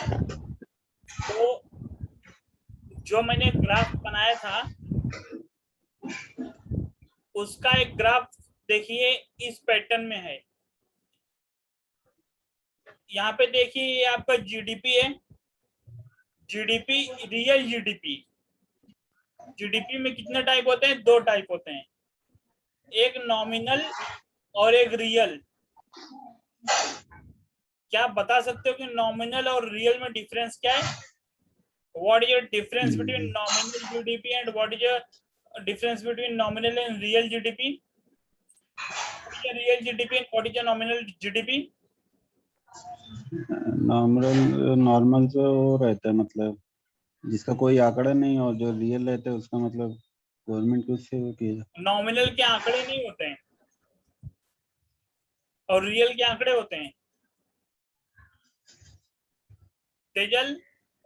तो जो मैंने ग्राफ बनाया था उसका एक ग्राफ देखिए इस पैटर्न में है। यहाँ पे देखिए ये आपका जीडीपी है, जीडीपी रियल जीडीपी। जीडीपी में कितने टाइप होते हैं? 2 टाइप होते हैं, एक नॉमिनल और एक रियल। क्या आप बता सकते हो कि नॉमिनल और रियल में डिफरेंस क्या है? What is the difference between nominal GDP and what is the difference between nominal and real GDP? Real GDP and what is the nominal GDP? Normal जो रहता है, मतलब जिसका कोई आंकड़ा नहीं, और जो रियल रहता है उसका मतलब गवर्नमेंट कुछ से वो किया। नॉमिनल के आंकड़े नहीं होते हैं और रियल के आंकड़े होते हैं। Tejal,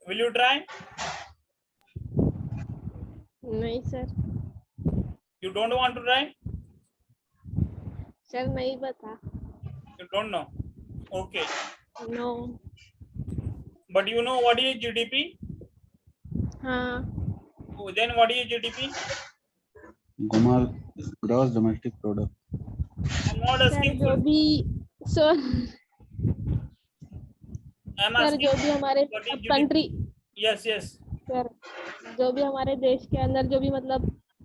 will you try? नहीं sir. You don't want to try? Sir नहीं पता। You don't know. Okay. No. But you know what is GDP? हाँ। Then what is GDP? Gross domestic product. I'm not sir asking जो for. भी sir I'm sir asking जो भी हमारे what is GDP? Country Yes, yes. Sir जो भी हमारे देश के अंदर जो भी मतलब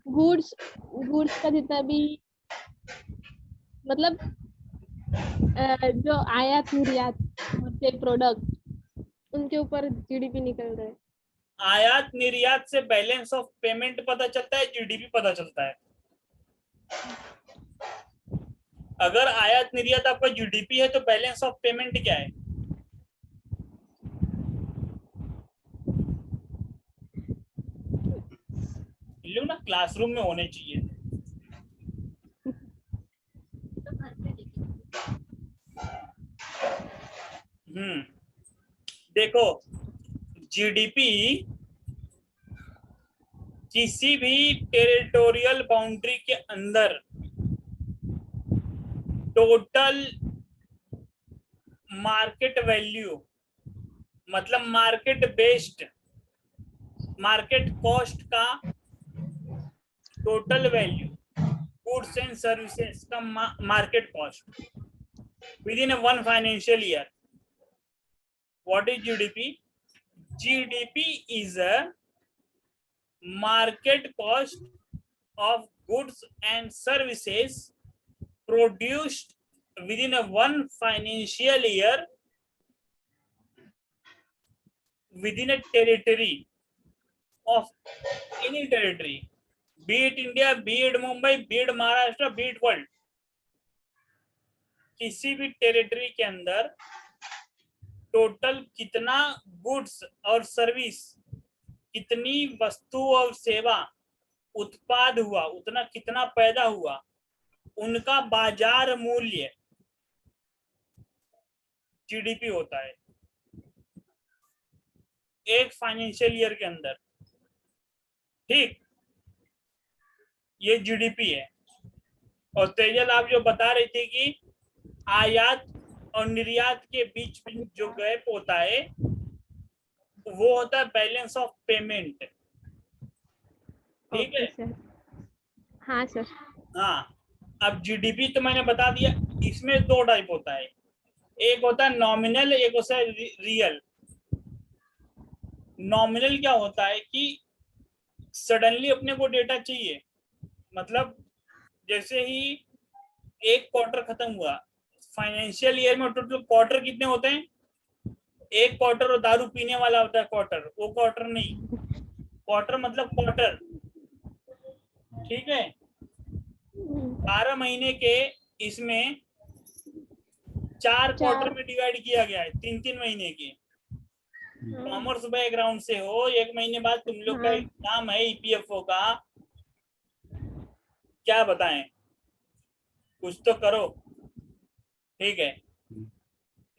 गुड्स गुड्स का जितना भी मतलब जो आयात निर्यात होते प्रोडक्ट उनके ऊपर जीडीपी निकल रहा है। आयात निर्यात से बैलेंस ऑफ पेमेंट पता चलता है, जीडीपी पता चलता है। अगर आयात निर्यात आपका जीडीपी है तो बैलेंस ऑफ पेमेंट क्या है? लोग ना क्लासरूम में होने चाहिए। देखो, जीडीपी किसी भी टेरिटोरियल बाउंड्री के अंदर टोटल मार्केट वैल्यू, मतलब मार्केट बेस्ड मार्केट कॉस्ट का total value, goods and services का market cost within one financial year. What is GDP? GDP is a market cost of goods and services produced within a one financial year within a territory of any territory, be it India, be it Mumbai, be it Maharashtra, be it world। किसी भी territory के अंदर total कितना goods और service, कितनी वस्तु और सेवा उत्पाद हुआ, उतना कितना पैदा हुआ, उनका बाजार मूल्य जीडीपी होता है एक फाइनेंशियल ईयर के अंदर। ठीक, ये जीडीपी है। और तेजल, आप जो बता रही थी कि आयात और निर्यात के बीच में जो गैप होता है वो होता है बैलेंस ऑफ पेमेंट। ठीक है सर। हाँ सर। हाँ, अब जीडीपी तो मैंने बता दिया। इसमें 2 टाइप होता है, एक होता है नॉमिनल, एक होता है रियल। नॉमिनल क्या होता है कि सडनली अपने को डेटा चाहिए, मतलब जैसे ही एक क्वार्टर खत्म हुआ, फाइनेंशियल ईयर में टोटल क्वार्टर कितने होते हैं? एक क्वार्टर और दारू पीने वाला होता है क्वार्टर, वो क्वार्टर नहीं, क्वार्टर मतलब क्वार्टर। ठीक है, 12 महीने के इसमें 4 क्वार्टर में डिवाइड किया गया है, 3-3 महीने के। कॉमर्स बैकग्राउंड से हो, 1 महीने बाद तुम लोग का एग्जाम है ईपीएफओ का, क्या बताएं, कुछ तो करो। ठीक है,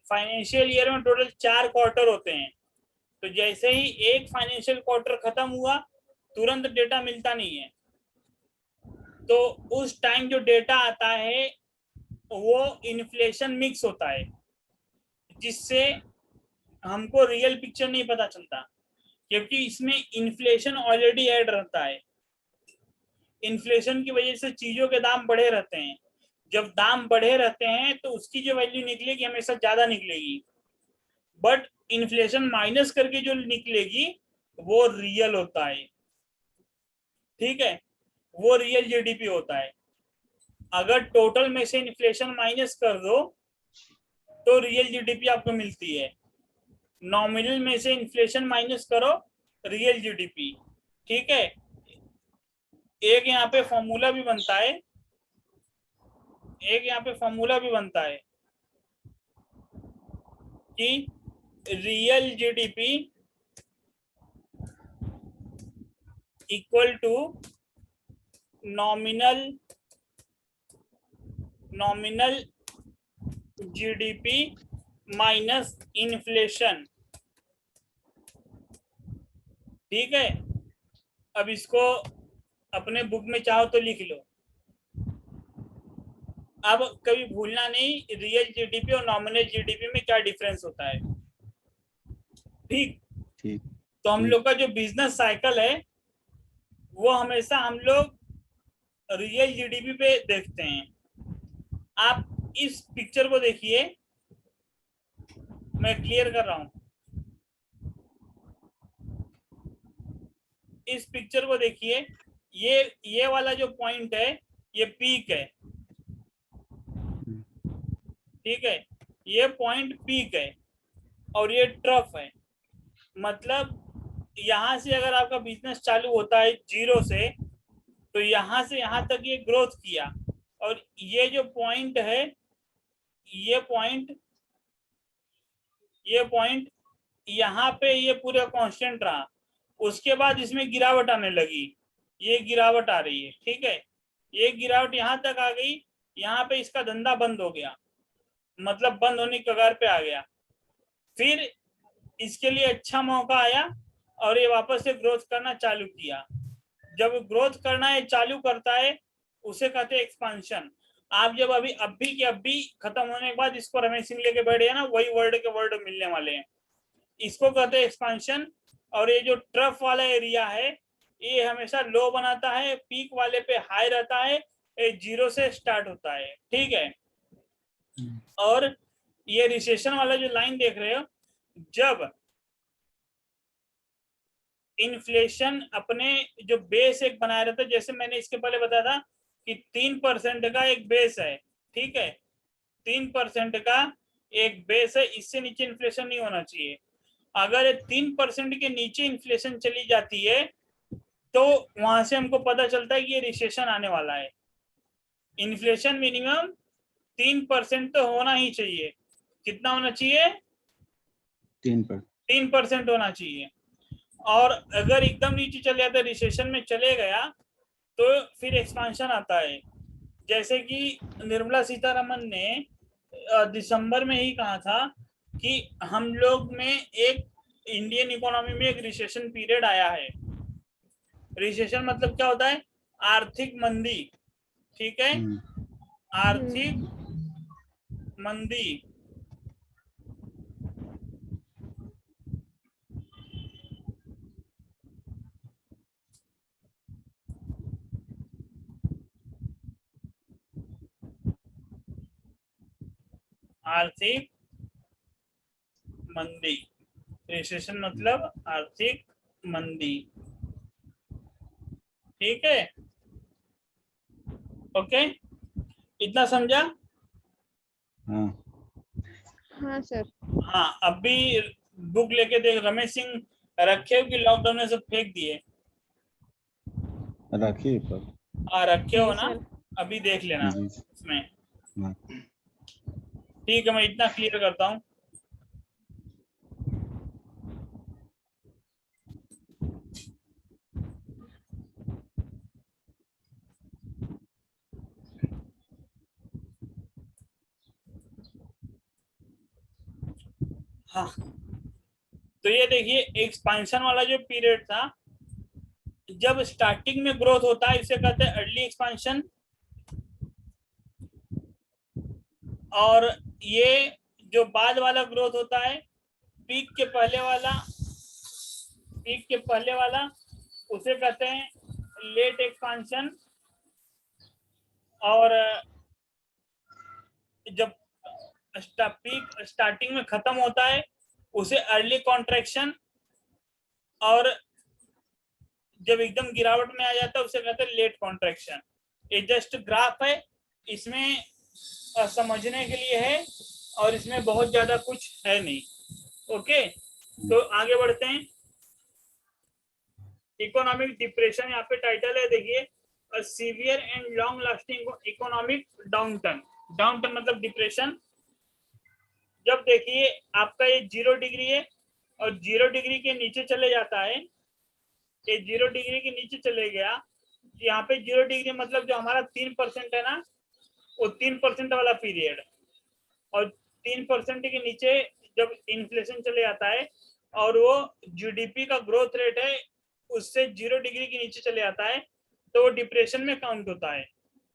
फाइनेंशियल ईयर में टोटल 4 क्वार्टर होते हैं, तो जैसे ही एक फाइनेंशियल क्वार्टर खत्म हुआ तुरंत डेटा मिलता नहीं है, तो उस टाइम जो डेटा आता है वो इन्फ्लेशन मिक्स होता है, जिससे हमको रियल पिक्चर नहीं पता चलता, क्योंकि इसमें इन्फ्लेशन ऑलरेडी ऐड रहता है। इन्फ्लेशन की वजह से चीजों के दाम बढ़े रहते हैं। जब दाम बढ़े रहते हैं तो उसकी जो वैल्यू निकलेगी हमेशा ज्यादा निकलेगी, बट इन्फ्लेशन माइनस करके जो निकलेगी वो रियल होता है। ठीक है, वो रियल जीडीपी होता है। अगर टोटल में से इन्फ्लेशन माइनस कर दो तो रियल जीडीपी आपको मिलती है। नॉमिनल में से इन्फ्लेशन माइनस करो, रियल जीडीपी। ठीक है, एक यहाँ पे फॉर्मूला भी बनता है, कि real GDP equal to nominal GDP minus inflation. ठीक है, अब इसको अपने बुक में चाहो तो लिख लो। अब कभी भूलना नहीं रियल जीडीपी और नॉमिनल जीडीपी में क्या डिफरेंस होता है। ठीक, ठीक। तो हम लोग का जो बिजनेस साइकिल है वो हमेशा हम लोग रियल जीडीपी पे देखते हैं। आप इस पिक्चर को देखिए, मैं क्लियर कर रहा हूं। इस पिक्चर को देखिए, ये वाला जो पॉइंट है ये पीक है। ठीक है, ये पॉइंट पीक है और ये ट्रफ है। मतलब यहां से अगर आपका बिजनेस चालू होता है जीरो से, तो यहां से यहां तक ये ग्रोथ किया, और ये जो पॉइंट है, ये पॉइंट यहाँ पे ये पूरा कांस्टेंट रहा। उसके बाद इसमें गिरावट आने लगी, ये गिरावट आ रही है। ठीक है, ये गिरावट यहाँ तक आ गई, यहाँ पे इसका धंधा बंद हो गया, मतलब बंद होने की कगार पे आ गया। फिर इसके लिए अच्छा मौका आया और ये वापस से ग्रोथ करना चालू किया। जब ग्रोथ करना है चालू करता है उसे कहते हैं एक्सपांशन। आप जब अभी खत्म होने के बाद इसको रमेश सिंह लेके बैठे ना, वही वर्ड के वर्ड मिलने वाले हैं। इसको कहते हैं एक्सपांशन। और ये जो ट्रफ वाला एरिया है ये हमेशा लो बनाता है, पीक वाले पे हाई रहता है, ये जीरो से स्टार्ट होता है। ठीक है, और ये रिसेशन वाला जो लाइन देख रहे हो, जब इन्फ्लेशन अपने जो बेस एक बनाया रहता है, जैसे मैंने इसके पहले बताया था कि 3% का एक बेस है। ठीक है, 3% का एक बेस है, इससे नीचे इन्फ्लेशन नहीं होना चाहिए। अगर 3% के नीचे इन्फ्लेशन चली जाती है तो वहां से हमको पता चलता है कि ये रिसेशन आने वाला है। इन्फ्लेशन मिनिमम 3% तो होना ही चाहिए। कितना होना चाहिए? 3% होना चाहिए। और अगर एकदम नीचे चले जाता है, रिसेशन में चले गया, तो फिर एक्सपांशन आता है। जैसे कि निर्मला सीतारमन ने दिसंबर में ही कहा था कि हम लोग में एक इंडियन इकोनॉमी में एक रिसेशन पीरियड आया है। रिसेशन मतलब क्या होता है? आर्थिक मंदी। ठीक है, आर्थिक मंदी। आर्थिक मंदी, रिसेशन मतलब आर्थिक मंदी। ठीक है, ओके, इतना समझा? हाँ सर। हाँ, अभी बुक लेके देख, रमेश सिंह रखे हो कि लॉकडाउन में सब फेंक दिए? रखिए पर। रखे हो ना? सर। अभी देख लेना जी। इसमें। हाँ। ठीक है, मैं इतना क्लियर करता हूँ। हाँ, तो ये देखिए एक्सपांशन वाला जो पीरियड था, जब स्टार्टिंग में ग्रोथ होता है इसे कहते हैं अर्ली एक्सपांशन। और ये जो बाद वाला ग्रोथ होता है पीक के पहले वाला उसे कहते हैं लेट एक्सपांशन, और जब पीक स्टार्टिंग में खत्म होता है उसे अर्ली कॉन्ट्रैक्शन, और जब एकदम गिरावट में आ जाता है उसे कहते हैं लेट कॉन्ट्रैक्शन। ये जस्ट ग्राफ है, इसमें समझने के लिए है और इसमें बहुत ज्यादा कुछ है नहीं। ओके, तो आगे बढ़ते हैं। इकोनॉमिक डिप्रेशन यहाँ पे टाइटल है, देखिए, severe and long lasting economic downturn. Downturn मतलब डिप्रेशन। जब देखिए आपका ये 0 डिग्री है और 0 डिग्री के नीचे चले जाता है, ये 0 डिग्री के नीचे चले गया, यहाँ पे 0 डिग्री मतलब जो हमारा 3% है ना, वो 3% वाला पीरियड, और 3% के नीचे जब इन्फ्लेशन चले जाता है और वो जीडीपी का ग्रोथ रेट है उससे 0 डिग्री के नीचे चले जाता है, तो वो डिप्रेशन में काउंट होता है।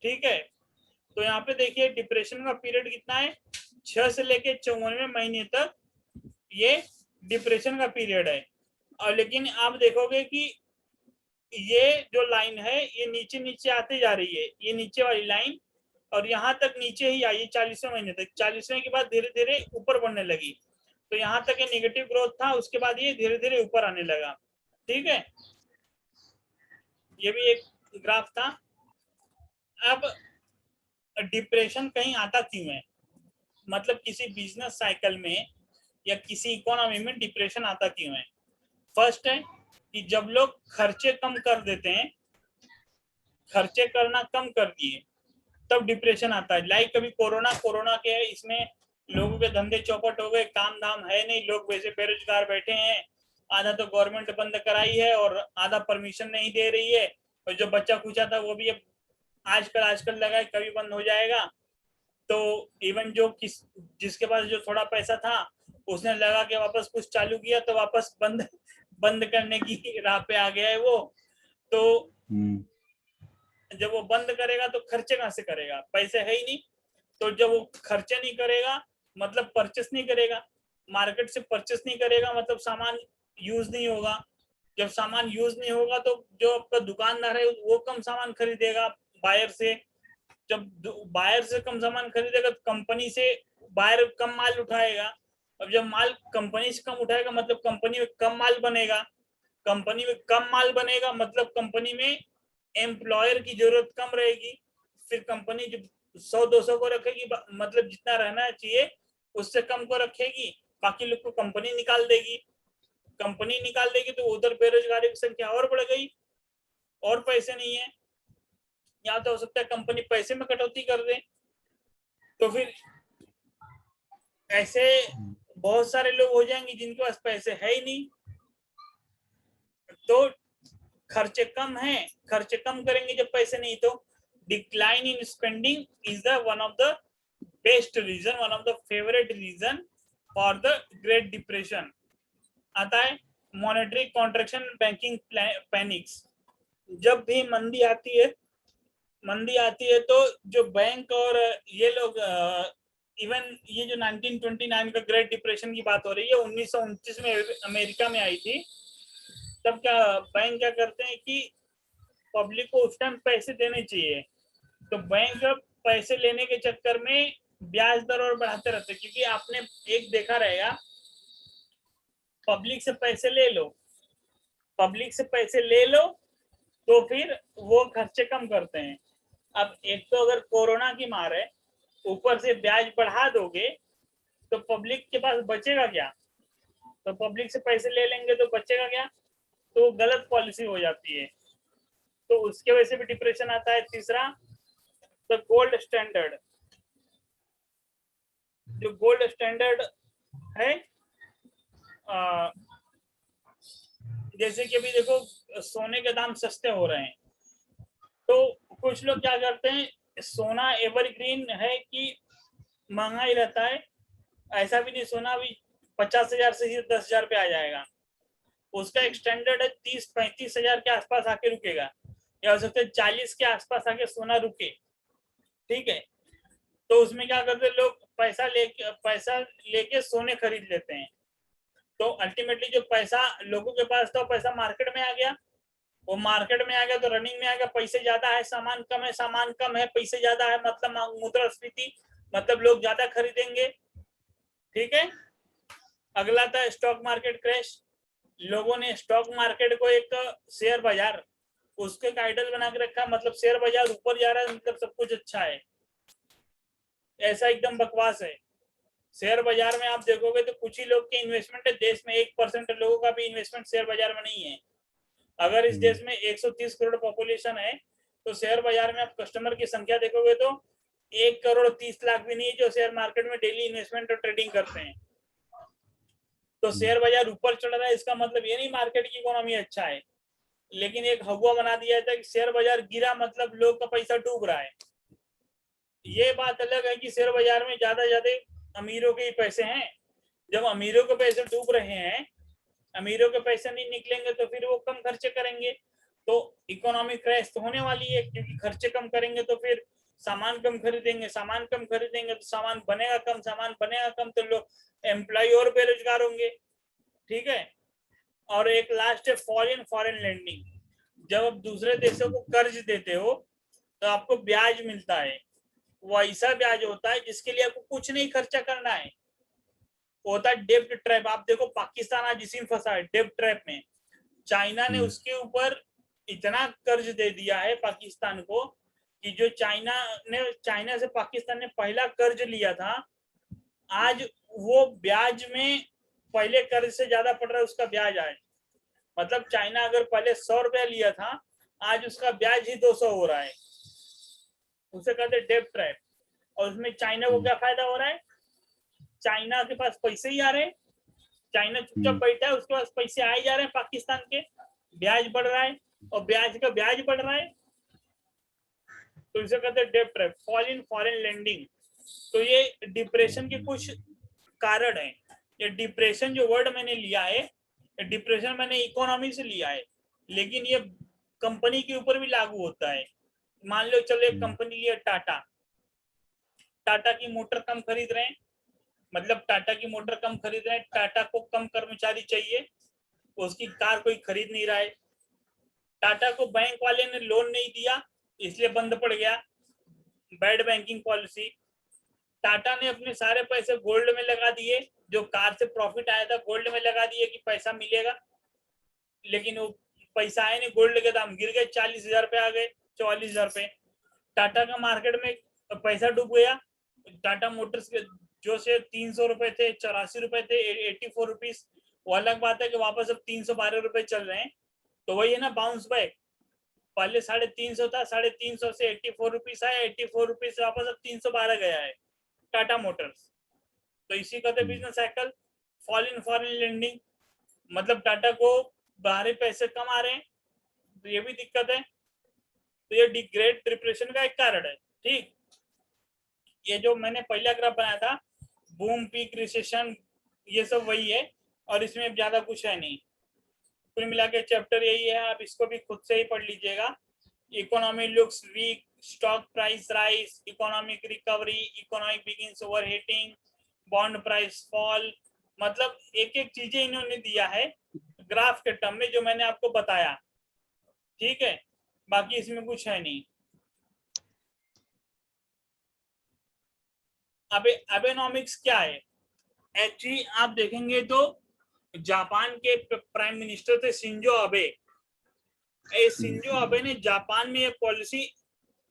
ठीक है, तो यहाँ पे देखिए डिप्रेशन का पीरियड कितना है, 6 से लेके 94 महीने तक ये डिप्रेशन का पीरियड है। और लेकिन आप देखोगे कि ये जो लाइन है ये नीचे नीचे आती जा रही है, ये नीचे वाली लाइन, और यहाँ तक नीचे ही आई 40वें महीने तक। 40वें के बाद धीरे धीरे ऊपर बढ़ने लगी, तो यहाँ तक ये नेगेटिव ग्रोथ था, उसके बाद ये धीरे धीरे ऊपर आने लगा। ठीक है, ये भी एक ग्राफ था। अब डिप्रेशन कहीं आता क्यों है, मतलब किसी बिजनेस साइकिल में या किसी इकोनॉमी में डिप्रेशन आता क्यों है। फर्स्ट है कि जब लोग खर्चे कम कर देते हैं, खर्चे करना कम कर दिए, तब डिप्रेशन आता है। लाइक कभी कोरोना के है, इसमें लोगों के धंधे चौपट हो गए, काम धाम है नहीं, लोग वैसे बेरोजगार बैठे हैं, आधा तो गवर्नमेंट बंद कराई है और आधा परमिशन नहीं दे रही है, और जो बच्चा खुचा था वो भी अब आजकल लगा है कभी बंद हो जाएगा। तो इवन जिसके पास जो थोड़ा पैसा था उसने लगा के वापस कुछ चालू किया, तो वापस बंद करने की राह पे आ गया है वो। तो जब वो बंद करेगा तो खर्चे कहाँ से करेगा, पैसे है ही नहीं। तो जब वो खर्चे नहीं करेगा मतलब परचेस नहीं करेगा, मार्केट से परचेस नहीं करेगा मतलब सामान यूज नहीं होगा। जब सामान यूज नहीं होगा तो जो आपका दुकानदार है वो कम सामान खरीदेगा बायर से। जब बायर से कम सामान खरीदेगा तो कंपनी से बायर कम माल उठाएगा। अब जब माल कंपनी से कम उठाएगा मतलब कंपनी में कम माल बनेगा, कंपनी में कम माल बनेगा मतलब कंपनी में एम्प्लॉयर की जरूरत कम रहेगी। फिर कंपनी जब 100-200 को रखेगी, मतलब जितना रहना चाहिए उससे कम को रखेगी, बाकी लोग को कंपनी निकाल देगी। कंपनी निकाल देगी तो उधर बेरोजगारी की संख्या और बढ़ गई, और पैसे नहीं है। या तो हो सकता है कंपनी पैसे में कटौती कर दे, तो फिर ऐसे बहुत सारे लोग हो जाएंगे जिनके पास पैसे है ही नहीं। तो खर्चे कम है, खर्चे कम करेंगे जब पैसे नहीं, तो decline in spending is the one of the best reason, one of the favourite reason for the great depression. आता है मॉनेटरी कॉन्ट्रैक्शन, बैंकिंग पैनिक्स। जब भी मंदी आती है तो जो बैंक और ये लोग इवन ये जो 1929 का ग्रेट डिप्रेशन की बात हो रही है, 1929 में अमेरिका में आई थी। तब बैंक क्या करते हैं कि पब्लिक को उस टाइम पैसे देने चाहिए, तो बैंक पैसे लेने के चक्कर में ब्याज दर और बढ़ाते रहते, क्योंकि आपने एक देखा रहेगा, पब्लिक से पैसे ले लो तो फिर वो खर्चे कम करते हैं। अब एक तो अगर कोरोना की मार है, ऊपर से ब्याज बढ़ा दोगे तो पब्लिक के पास बचेगा क्या, तो पब्लिक से पैसे ले लेंगे तो बचेगा क्या, तो गलत पॉलिसी हो जाती है, तो उसके वजह से भी डिप्रेशन आता है। तीसरा, द गोल्ड स्टैंडर्ड। जो गोल्ड स्टैंडर्ड है, जैसे कि अभी देखो सोने के दाम सस्ते हो रहे हैं, तो कुछ लोग क्या करते हैं, सोना एवरग्रीन है कि महंगा ही रहता है, ऐसा भी नहीं सोना अभी 50,000 से ही 10,000 पे आ जाएगा। उसका एक स्टैंडर्ड है 30-35 हजार के आसपास आके रुकेगा, या हो सकता है 40 के आसपास आके सोना रुके। ठीक है, तो उसमें क्या करते हैं लोग, पैसा लेके सोने खरीद लेते हैं। तो अल्टीमेटली जो पैसा लोगों के पास था, पैसा मार्केट में आ गया, वो मार्केट में आ गया तो रनिंग में आ गया, पैसे ज्यादा है सामान कम है, सामान कम है पैसे ज्यादा है, मतलब मुद्रास्फीति, मतलब लोग ज्यादा खरीदेंगे। ठीक है। अगला था स्टॉक मार्केट क्रैश। लोगों ने स्टॉक मार्केट को एक शेयर बाजार उसके एक आइडल बना के रखा, मतलब शेयर बाजार ऊपर जा रहा है मतलब सब कुछ अच्छा है, ऐसा एकदम बकवास है। शेयर बाजार में आप देखोगे तो कुछ ही लोग के इन्वेस्टमेंट है, देश में 1% लोगों का भी इन्वेस्टमेंट शेयर बाजार में नहीं है। अगर इस देश में 130 करोड़ पॉपुलेशन है तो शेयर बाजार में आप कस्टमर की संख्या देखोगे तो 1,30,00,000 भी नहीं है जो शेयर मार्केट में डेली इन्वेस्टमेंट और ट्रेडिंग करते हैं। तो शेयर बाजार ऊपर चढ़ रहा है, इसका मतलब ये नहीं मार्केट की इकोनॉमी अच्छा है, लेकिन एक हवा बना दिया था कि शेयर बाजार गिरा मतलब लोग का पैसा डूब रहा है। ये बात अलग है कि शेयर बाजार में ज्यादा अमीरों के ही पैसे हैं। जब अमीरों के पैसे डूब रहे हैं, अमीरों के पैसे नहीं निकलेंगे तो फिर वो कम खर्चे करेंगे, तो इकोनॉमिक क्रैश तो होने वाली है, क्योंकि खर्चे कम करेंगे तो फिर सामान कम खरीदेंगे, सामान कम खरीदेंगे तो सामान बनेगा कम, सामान बनेगा कम तो लोग एम्प्लॉय और बेरोजगार होंगे। ठीक है। और एक लास्ट है फॉरेन लेंडिंग। जब आप दूसरे देशों को कर्ज देते हो तो आपको ब्याज मिलता है, वो ऐसा ब्याज होता है जिसके लिए आपको कुछ नहीं खर्चा करना है, होता है डेब्ट ट्रैप। आप देखो पाकिस्तान आज इसी में फंसा है, डेब्ट ट्रैप में। चाइना ने उसके ऊपर इतना कर्ज दे दिया है पाकिस्तान को कि जो चाइना से पाकिस्तान ने पहला कर्ज लिया था, आज वो ब्याज में पहले कर्ज से ज्यादा पड़ रहा है उसका ब्याज आज। मतलब चाइना अगर पहले 100 रुपया लिया था, आज उसका ब्याज ही 200 हो रहा है। उसे कहते हैं डेब्ट ट्रैप। और उसमें चाइना को क्या फायदा हो रहा है? चाइना के पास पैसे ही आ रहे हैं, चाइना चुपचाप बैठा है, उसके पास पैसे आए जा रहे हैं पाकिस्तान के, ब्याज बढ़ रहा है और ब्याज का ब्याज बढ़ रहा है, तो इसे कहते हैं डेब्ट trap, fall in foreign lending. तो ये डिप्रेशन के कुछ कारण है। ये डिप्रेशन जो वर्ड मैंने लिया है, डिप्रेशन मैंने इकोनॉमी से लिया है, लेकिन ये कंपनी के ऊपर भी लागू होता है। मान लो चलो एक कंपनी लिया टाटा, टाटा की मोटर कम खरीद रहे हैं, मतलब टाटा की मोटर कम खरीद रहे हैं, टाटा को कम कर्मचारी चाहिए, उसकी कार कोई खरीद नहीं रहा है, टाटा को बैंक वाले ने लोन नहीं दिया इसलिए बंद पड़ गया, बैड बैंकिंग पॉलिसी। टाटा ने अपने सारे पैसे गोल्ड में लगा दिए, जो कार से प्रॉफिट आया था गोल्ड में लगा दिए कि पैसा मिलेगा, लेकिन वो पैसा आया नहीं, गोल्ड के दाम गिर गए, 40,000 पे आ गए, 44,000 पे। टाटा का मार्केट में पैसा डूब गया। टाटा मोटर्स के जो शेयर 300 रुपए थे, 84 रुपए थे, 84 रुपीज, वो अलग बात है कि वापस अब 312 रुपए चल रहे हैं, तो वही है ना बाउंस बैक। पहले 350 था, 350 से 84 रुपीज आया, 84 रुपीज से वापस अब 312 गया है टाटा मोटर्स। तो इसी कहते business cycle. Fall in foreign lending, मतलब टाटा को बाहरी पैसे कम आ रहे हैं, तो ये भी दिक्कत है, तो ये ग्रेट डिप्रेशन का एक कारण है। ठीक, ये जो मैंने पहला ग्राफ बनाया था बूम पीक रिसेशन, ये सब वही है, और इसमें ज्यादा कुछ है नहीं। कुल मिला के चैप्टर यही है, आप इसको भी खुद से ही पढ़ लीजिएगा। Economy looks weak, stock price rise, economic recovery, economic begins overheating, bond price fall, मतलब एक एक चीजें इन्होंने दिया है ग्राफ के टर्म में जो मैंने आपको बताया। ठीक है, बाकी इसमें कुछ है नहीं। अब एबेनॉमिक्स क्या है? एक्चुअली आप देखेंगे तो जापान के प्राइम मिनिस्टर थे शिंजो अबे। शिंजो अबे ने जापान में एक पॉलिसी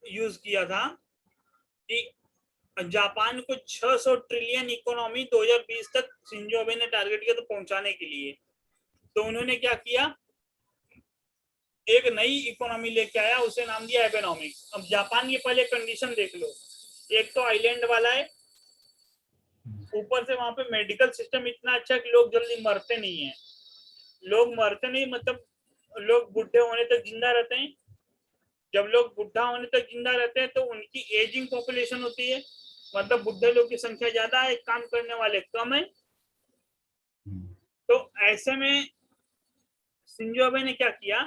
यूज किया था कि जापान को 600 ट्रिलियन इकोनॉमी 2020 तक शिंजो अबे ने टारगेट किया तो पहुंचाने के लिए। तो उन्होंने क्या किया, एक नई इकोनॉमी लेके आया, उसे नाम दिया एबेनॉमिक्स। अब जापान की पहले कंडीशन देख लो, एक तो आइलैंड वाला है, ऊपर से वहां पे मेडिकल सिस्टम इतना अच्छा है कि लोग जल्दी मरते नहीं है। लोग मरते नहीं मतलब लोग बुढ़े होने तक जिंदा रहते हैं। जब लोग बुढ़ा होने तक जिंदा रहते हैं तो उनकी एजिंग पॉपुलेशन होती है, मतलब बुढ़े लोग की संख्या ज्यादा है, काम करने वाले कम है। तो ऐसे में शिंजो अबे ने क्या किया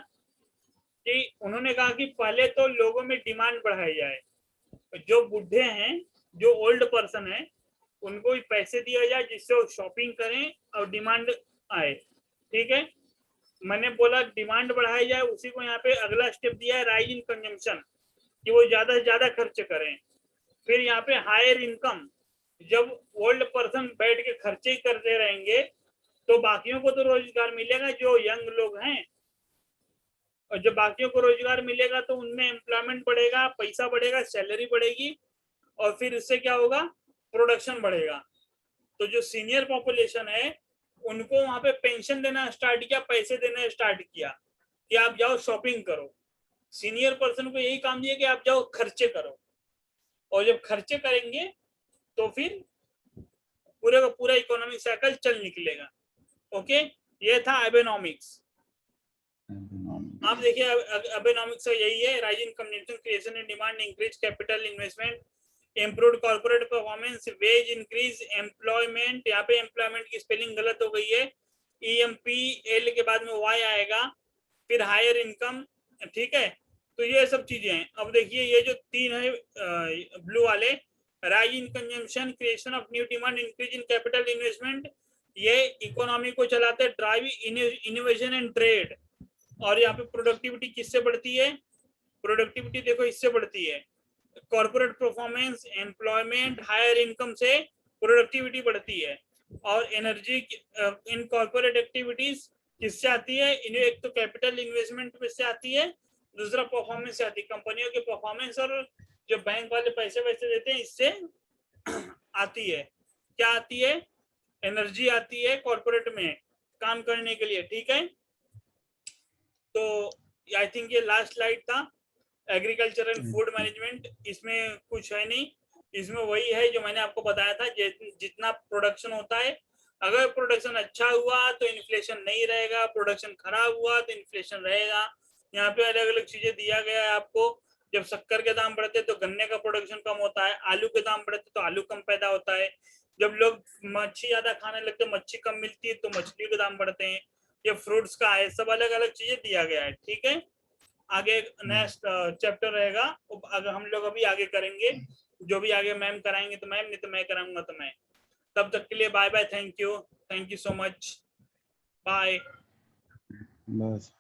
कि उन्होंने कहा कि पहले तो लोगों में डिमांड बढ़ाई जाए, जो बुढ़े हैं, जो ओल्ड पर्सन है, उनको भी पैसे दिया जाए जिससे वो शॉपिंग करें और डिमांड आए। ठीक है, मैंने बोला डिमांड बढ़ाई जाए, उसी को यहाँ पे अगला स्टेप दिया है राइज इन कंजम्पशन, कि वो ज्यादा से ज्यादा खर्च करें। फिर यहाँ पे हायर इनकम, जब ओल्ड पर्सन बैठ के खर्चे ही करते रहेंगे तो बाकियों को तो रोजगार मिलेगा, जो यंग लोग हैं, और जब बाकियों को रोजगार मिलेगा तो उनमें एम्प्लॉयमेंट बढ़ेगा, पैसा बढ़ेगा, सैलरी बढ़ेगी, और फिर इससे क्या होगा, प्रोडक्शन बढ़ेगा। तो जो सीनियर पॉपुलेशन है उनको वहां पे पेंशन देना स्टार्ट किया, पैसे देना स्टार्ट किया कि आप जाओ शॉपिंग करो। सीनियर पर्सन को यही काम दिया कि आप जाओ खर्चे करो, और जब खर्चे करेंगे तो फिर पूरे का पूरा इकोनॉमिक साइकिल चल निकलेगा। ओके, ये था एबेनॉमिक्स। आप देखिए एबेनॉमिक्स का यही है, rise in consumption, creation and demand, increase capital investment, improve corporate performance, wage increase, employment. यहाँ पे एम्प्लॉयमेंट की स्पेलिंग गलत हो गई है, EMPL के बाद में Y आएगा, फिर हायर इनकम। ठीक है, तो ये सब चीजें हैं। अब देखिए ये जो तीन है ब्लू वाले, rise in consumption, creation of new demand, increase in capital investment, ये इकोनॉमी को चलाते हैं, ड्राइव इनोवेशन एंड ट्रेड। और यहाँ पे प्रोडक्टिविटी किससे बढ़ती है, प्रोडक्टिविटी देखो इससे बढ़ती है, corporate performance, employment, higher income से प्रोडक्टिविटी बढ़ती है। और एनर्जी इन कॉर्पोरेट एक्टिविटीज किससे आती है, एक तो कैपिटल इन्वेस्टमेंट से आती है, दूसरा परफॉर्मेंस से आती है, कंपनियों के परफॉर्मेंस और जो बैंक वाले पैसे वैसे देते हैं इससे आती है। क्या आती है, एनर्जी आती है कॉर्पोरेट में काम करने के लिए। ठीक है, तो आई थिंक ये लास्ट स्लाइड था, एग्रीकल्चर एंड फूड मैनेजमेंट। इसमें कुछ है नहीं, इसमें वही है जो मैंने आपको बताया था, जितना प्रोडक्शन होता है, अगर प्रोडक्शन अच्छा हुआ तो इन्फ्लेशन नहीं रहेगा, प्रोडक्शन खराब हुआ तो इन्फ्लेशन रहेगा। यहाँ पे अलग अलग चीजें दिया गया है आपको, जब शक्कर के दाम बढ़ते तो गन्ने का प्रोडक्शन कम होता है, आलू के दाम बढ़ते तो आलू कम पैदा होता है, जब लोग मच्छी ज्यादा खाने लगते मच्छी कम मिलती है तो मछली के दाम बढ़ते हैं, ये फ्रूट्स का है, सब अलग अलग चीजें दिया गया है। ठीक है, आगे नेक्स्ट चैप्टर रहेगा, अगर हम लोग अभी आगे करेंगे, जो भी आगे मैम कराएंगे तो मैम, नहीं तो मैं कराऊंगा तो मैं। तब तक के लिए bye bye, thank you so much, bye. बस।